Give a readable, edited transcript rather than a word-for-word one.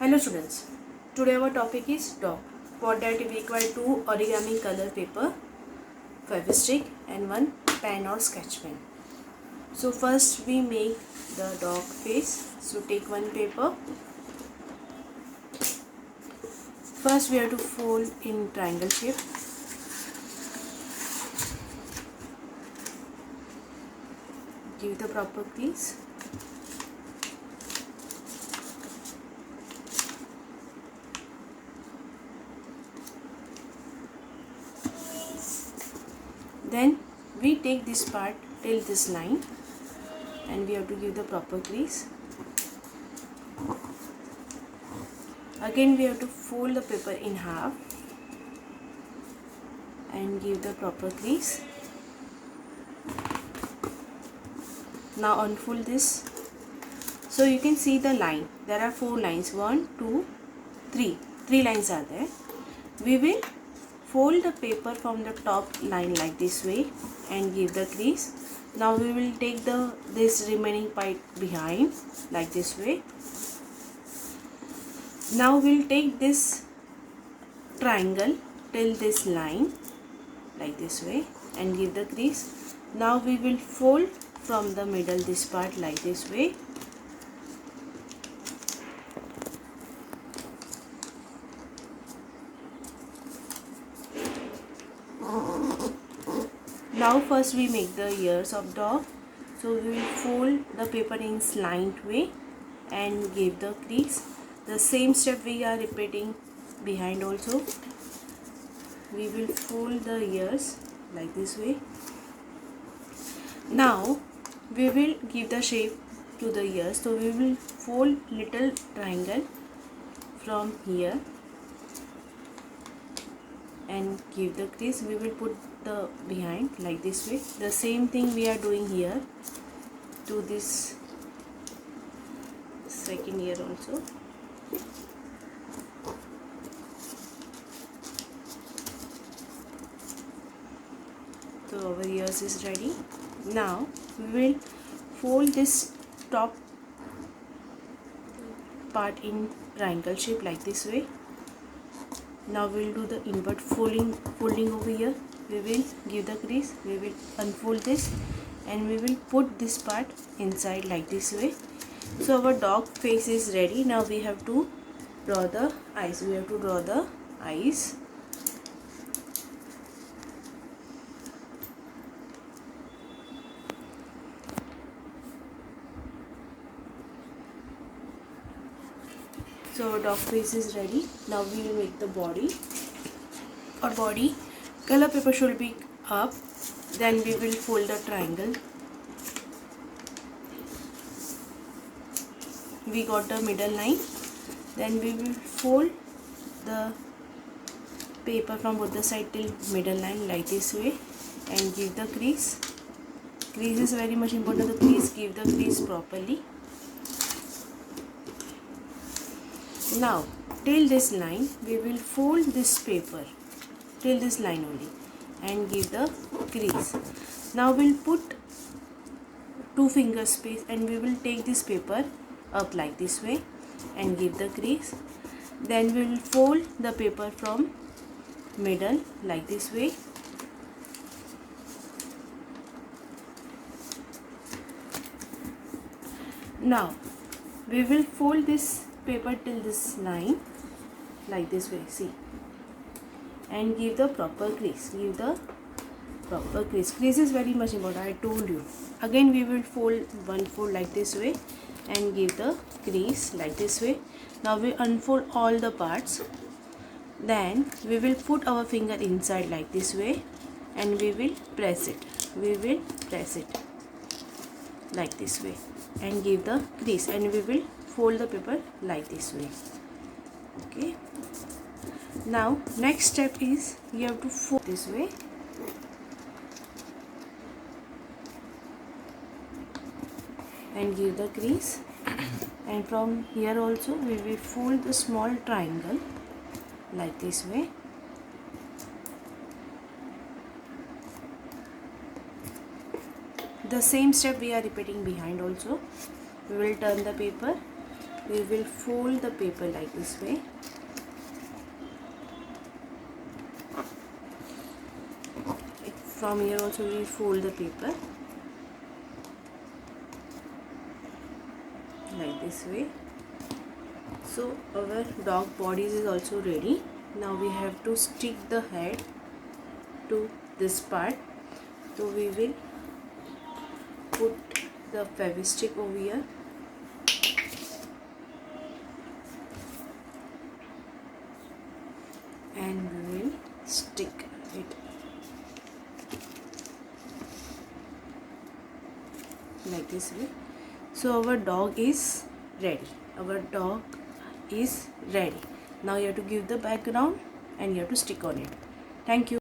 Hello students, today our topic is dog. For that we require 2 origami color paper, fabric and 1 pen or sketch pen. So first we make the dog face. So take one paper. First we have to fold in triangle shape. Give the proper crease. Then we take this part till this line and we have to give the proper crease. Again we have to fold the paper in half and give the proper crease. Now unfold this. So you can see the line. There are 4 lines. 1, 2, 3. 3 lines are there. We will fold the paper from the top line like this way and give the crease. Now we will take this remaining part behind like this way. Now we'll take this triangle till this line like this way and give the crease. Now we will fold from the middle this part like this way. Now first we make the ears of dog. So we will fold the paper in slant way and give the crease. The same step we are repeating behind also. We will fold the ears like this way. Now we will give the shape to the ears. So we will fold little triangle from here and give the crease. We will put the behind like this way. The same thing we are doing here to this second ear also. So our ears is ready. Now we will fold this top part in triangle shape like this way. Now we will do the invert folding over here. We will give the crease, we will unfold this and we will put this part inside like this way. So our dog face is ready. Now we have to draw the eyes. We have to draw the eyes. So our dog face is ready. Now we will make the body. Our body color paper should be up. Then we will fold the triangle. We got the middle line. Then we will fold the paper from both the side till middle line like this way and give the crease. Crease is very much important. The crease, give the crease properly. Now till this line we will fold this paper till this line only and give the crease. Now we'll put 2 finger space and we will take this paper up like this way and give the crease. Then we will fold the paper from middle like this way. Now we will fold this paper till this line like this way, see, and give the proper crease. Give the proper crease. Crease is very much important, I told you. Again we will fold one fold like this way and give the crease like this way. Now we unfold all the parts. Then we will put our finger inside like this way and we will press it. We will press it like this way and give the crease and we will fold the paper like this way. Okay. Now next step is you have to fold this way and give the crease. And from here also we will fold the small triangle like this way. The same step we are repeating behind also. We will turn the paper we will fold the paper like this way. From here also we will fold the paper like this way. So our dog bodies is also ready. Now we have to stick the head to this part. So we will put the Fevistick over here and we will stick it like this way. So our dog is ready. Our dog is ready. Now you have to give the background and you have to stick on it. Thank you.